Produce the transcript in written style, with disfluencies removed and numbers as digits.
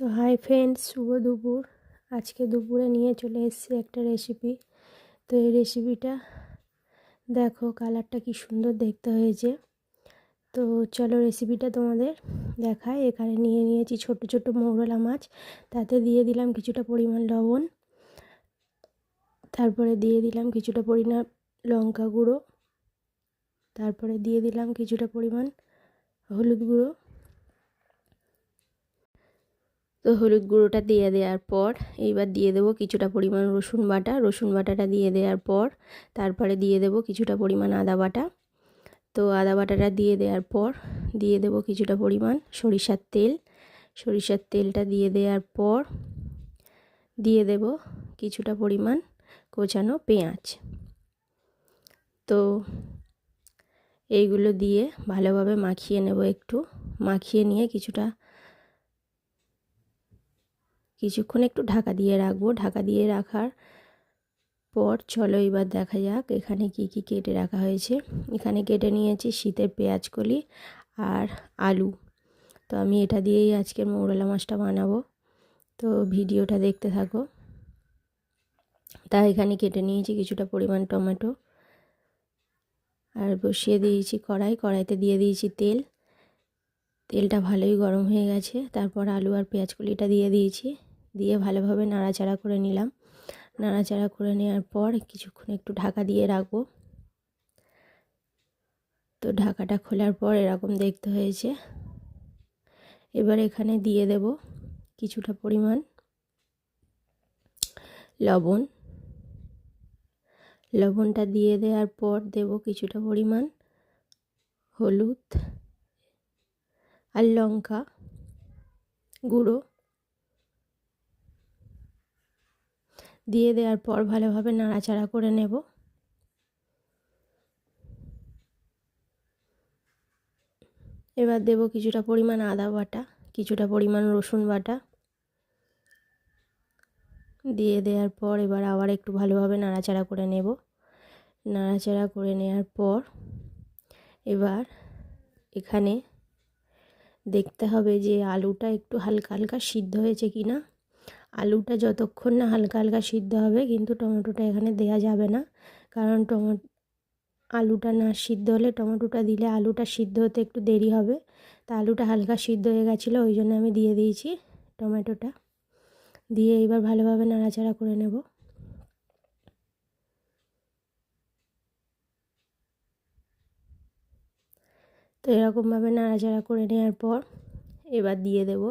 তো hi friends, শুভ দুপুর। আজকে দুপুরে নিয়ে চলে এসেছি একটা রেসিপি। তো এই রেসিপিটা দেখো, কালারটা কি সুন্দর দেখতে হয়েছে। তো চলো রেসিপিটা তোমাদের দেখাই। এখানে নিয়েছি ছোট ছোট মৌরলা মাছ, তাতে দিয়ে দিলাম কিছুটা পরিমাণ লবণ, তারপরে দিয়ে দিলাম কিছুটা পরিমাণ লঙ্কা গুঁড়ো, তারপরে দিয়ে দিলাম কিছুটা পরিমাণ হলুদ গুঁড়ো। তো হলুদ গুঁড়োটা দিয়ে দেওয়ার পর এইবার দিয়ে দেবো কিছুটা পরিমাণ রসুন বাটাটা দিয়ে দেওয়ার পর তারপরে দিয়ে দেবো কিছুটা পরিমাণ আদা বাটা। তো আদা বাটাটা দিয়ে দেওয়ার পর দিয়ে দেবো কিছুটা পরিমাণ সরিষার তেলটা দিয়ে দেওয়ার পর দিয়ে দেব কিছুটা পরিমাণ কোচানো পেঁয়াজ। তো এইগুলো দিয়ে ভালোভাবে মাখিয়ে নেব, একটু মাখিয়ে নিয়ে কিছুক্ষণ একটু ঢাকা দিয়ে রাখবো। ঢাকা দিয়ে রাখার পর চলো এবার দেখা যাক এখানে কি কি কেটে রাখা হয়েছে। এখানে কেটে নিয়েছি শীতের পেঁয়াজ কলি আর আলু। তো আমি এটা দিয়েই আজকের মৌরলা মাছটা বানাবো, তো ভিডিওটা দেখতে থাকো। এখানে কেটে নিয়েছি কিছুটা পরিমাণ টমেটো, আর বসিয়ে দিয়েছি কড়াইতে দিয়ে দিয়েছি তেলটা ভালোই গরম হয়ে গেছে। তারপর আলু আর পেঁয়াজ কলিটা দিয়ে দিয়েছি, দিয়ে ভালোভাবে নাড়াচাড়া করে নিলাম। নাড়াচাড়া করে নেওয়ার পর কিছুক্ষণ একটু ঢাকা দিয়ে রাখবো। তো ঢাকাটা খোলার পর এরকম দেখতে হয়েছে। এবার এখানে দিয়ে দেব কিছুটা পরিমাণ লবণটা দিয়ে দেওয়ার পর দেব কিছুটা পরিমাণ হলুদ আর লঙ্কা গুঁড়ো দিয়ে দেওয়ার পর ভালোভাবে নাড়াচাড়া করে নেব। এবার দেব কিছুটা পরিমাণ আদা বাটা, কিছুটা পরিমাণ রসুন বাটা দিয়ে দেওয়ার পর এবার আবার একটু ভালোভাবে নাড়াচাড়া করে নেব। নাড়াচাড়া করে নেওয়ার পর এবার এখানে দেখতে হবে যে আলুটা একটু হালকা হালকা সিদ্ধ হয়েছে কি না। আলুটা যতক্ষণ না হালকা হালকা সিদ্ধ হবে, কিন্তু টমেটোটা এখানে দেওয়া যাবে না, কারণ আলুটা না সিদ্ধ হলে টমেটোটা দিলে আলুটা সিদ্ধ হতে একটু দেরি হবে। তা আলুটা হালকা সিদ্ধ হয়ে গেছিলো, ওই জন্য আমি দিয়ে দিয়েছি টমেটোটা। দিয়ে এবার ভালোভাবে নাড়াচাড়া করে নেব। তো এরকমভাবে নাড়াচাড়া করে নেওয়ার পর এবার দিয়ে দেব